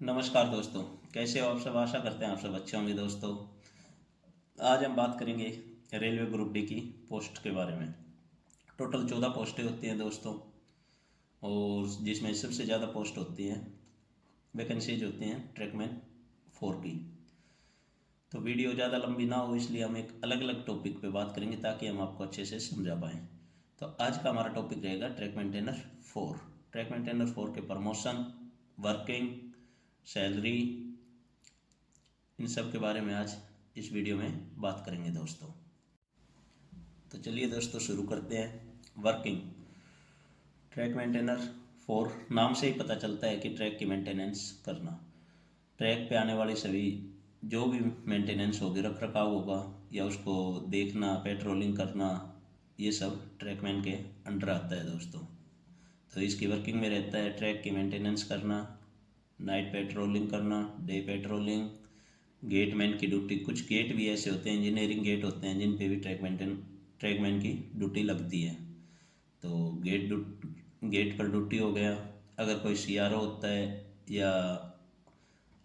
नमस्कार दोस्तों, कैसे हो आप सब। आशा करते हैं आप सब अच्छे होंगे। दोस्तों, आज हम बात करेंगे रेलवे ग्रुप डी की पोस्ट के बारे में। टोटल 14 पोस्टें होती हैं दोस्तों, और जिसमें सबसे ज़्यादा पोस्ट होती हैं, वैकेंसीज होती हैं ट्रैकमैन 4 की। तो वीडियो ज़्यादा लंबी ना हो, इसलिए हम एक अलग अलग टॉपिक पे बात करेंगे ताकि हम आपको अच्छे से समझा पाएँ। तो आज का हमारा टॉपिक रहेगा ट्रैक मेंटेनर 4। ट्रैक मेंटेनर 4 के प्रमोशन, वर्किंग, सैलरी, इन सब के बारे में आज इस वीडियो में बात करेंगे दोस्तों। तो चलिए दोस्तों शुरू करते हैं। वर्किंग ट्रैक मेंटेनर 4, नाम से ही पता चलता है कि ट्रैक की मेंटेनेंस करना। ट्रैक पे आने वाली सभी जो भी मेंटेनेंस होगी, रख रखाव होगा या उसको देखना, पेट्रोलिंग करना, ये सब ट्रैकमैन के अंडर आता है दोस्तों। तो इसकी वर्किंग में रहता है ट्रैक की मेंटेनेंस करना, नाइट पेट्रोलिंग करना, डे पेट्रोलिंग, गेटमैन की ड्यूटी। कुछ गेट भी ऐसे होते हैं, इंजीनियरिंग गेट होते हैं, जिन पे भी ट्रैकमैन की ड्यूटी लगती है। तो गेट पर ड्यूटी हो गया। अगर कोई सीआरओ होता है या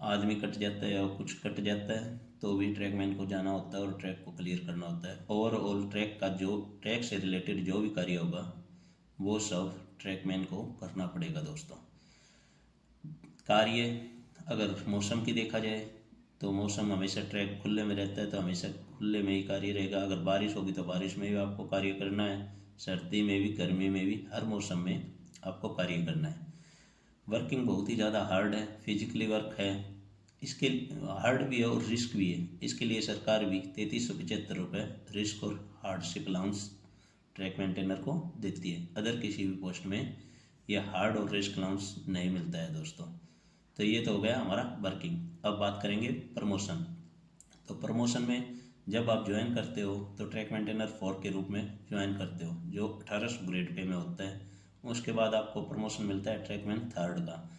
आदमी कट जाता है या कुछ कट जाता है तो भी ट्रैकमैन को जाना होता है और ट्रैक को क्लियर करना होता है। ओवरऑल ट्रैक से रिलेटेड जो भी कार्य होगा वो सब ट्रैकमैन को करना पड़ेगा दोस्तों। कार्य अगर मौसम की देखा जाए तो मौसम हमेशा ट्रैक खुले में रहता है, तो हमेशा खुले में ही कार्य रहेगा। अगर बारिश होगी तो बारिश में भी आपको कार्य करना है, सर्दी में भी, गर्मी में भी, हर मौसम में आपको कार्य करना है। वर्किंग बहुत ही ज़्यादा हार्ड है, फिजिकली वर्क है। इसके हार्ड भी है और रिस्क भी है। इसके लिए सरकार भी 3375 रिस्क और हार्डशिप अलाउंस ट्रैक मेंटेनर को देती है। अदर किसी भी पोस्ट में यह हार्ड और रिस्क अलाउंस नहीं मिलता है दोस्तों। तो ये तो हो गया हमारा वर्किंग। अब बात करेंगे प्रमोशन। तो प्रमोशन में जब आप ज्वाइन करते हो तो ट्रैक मेंटेनर 4 के रूप में ज्वाइन करते हो, जो 1800 ग्रेड पे में होता है। उसके बाद आपको प्रमोशन मिलता है ट्रैकमैन 3 का,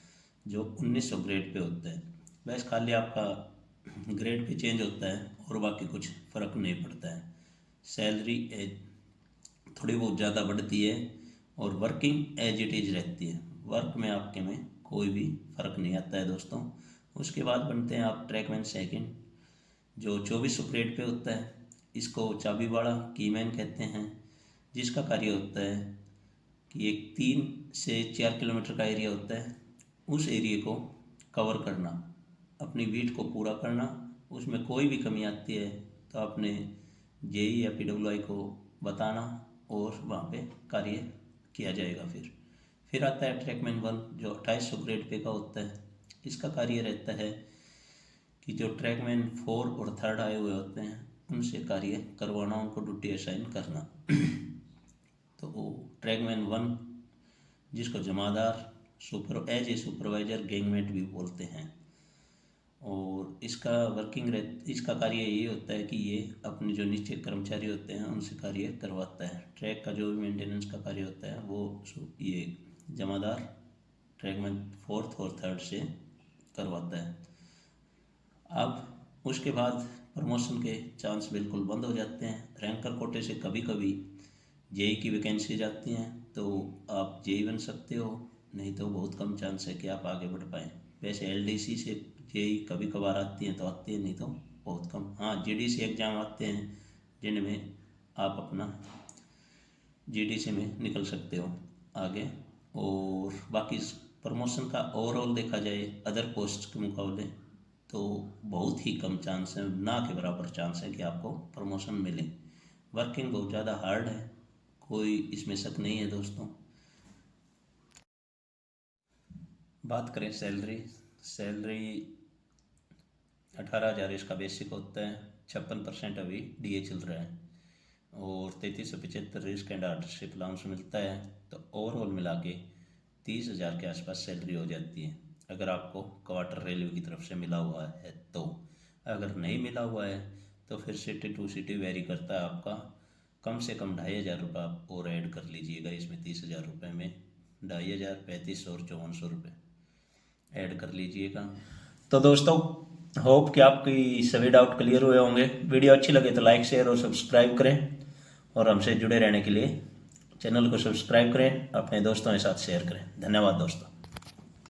जो 1900 ग्रेड पे होता है। बस खाली आपका ग्रेड पे चेंज होता है और बाकी कुछ फ़र्क नहीं पड़ता है। सैलरी थोड़ी बहुत ज़्यादा बढ़ती है और वर्किंग एज इट इज़ रहती है। वर्क में आपके में कोई भी फ़र्क नहीं आता है दोस्तों। उसके बाद बनते हैं आप ट्रैकमैन 2, जो 2400 ग्रेड पे होता है। इसको चाबी वाला कीमैन कहते हैं, जिसका कार्य होता है कि एक 3 से 4 किलोमीटर का एरिया होता है, उस एरिया को कवर करना, अपनी बीट को पूरा करना। उसमें कोई भी कमी आती है तो अपने जेई या पीडब्ल्यूआई को बताना और वहाँ पे कार्य किया जाएगा। फिर आता है ट्रैकमैन 1, जो 2800 ग्रेड पे का होता है। इसका कार्य रहता है कि जो ट्रैकमैन 4 और 3 आए हुए होते हैं उनसे कार्य करवाना, उनको ड्यूटी असाइन करना। तो वो ट्रैकमैन 1, जिसको जमादार एज ए सुपरवाइजर गैंगमेट भी बोलते हैं, और इसका कार्य ये होता है कि ये अपने जो नीचे कर्मचारी होते हैं उनसे कार्य करवाता है। ट्रैक का जो भी मेंटेनेंस का कार्य होता है वो ये जमादार ट्रैकमैन 4 और 3 से करवाता है। अब उसके बाद प्रमोशन के चांस बिल्कुल बंद हो जाते हैं। रैंकर कोटे से कभी कभी जेई की वैकेंसी जाती हैं तो आप जेई बन सकते हो, नहीं तो बहुत कम चांस है कि आप आगे बढ़ पाएँ। वैसे एलडीसी से जेई कभी कभार आती हैं तो आती है, नहीं तो बहुत कम। हाँ, जीडीसी एग्ज़ाम आते हैं जिनमें आप अपना जीडीसी में निकल सकते हो आगे। और बाकी प्रमोशन का ओवरऑल देखा जाए अदर पोस्ट के मुकाबले तो बहुत ही कम चांस है, ना के बराबर चांस है कि आपको प्रमोशन मिले। वर्किंग बहुत ज़्यादा हार्ड है, कोई इसमें शक नहीं है दोस्तों। बात करें सैलरी 18,000 इसका बेसिक होता है। 56% अभी डीए चल रहा है और 3375 रिस्क एंड हार्डशिप अलाउंस मिलता है। तो ओवरऑल मिला के 30,000 के आसपास सैलरी हो जाती है, अगर आपको क्वार्टर रेलवे की तरफ से मिला हुआ है तो। अगर नहीं मिला हुआ है तो फिर सिटी टू सिटी वेरी करता है आपका। कम से कम 2,500 रुपये आप और ऐड कर लीजिएगा इसमें। 30,000 रुपये में 2,500, 3,500 और 5,400 रुपये ऐड कर लीजिएगा। तो दोस्तों, होप कि आपकी सभी डाउट क्लियर हुए होंगे। वीडियो अच्छी लगे तो लाइक, शेयर और सब्सक्राइब करें, और हमसे जुड़े रहने के लिए चैनल को सब्सक्राइब करें, अपने दोस्तों के साथ शेयर करें। धन्यवाद दोस्तों।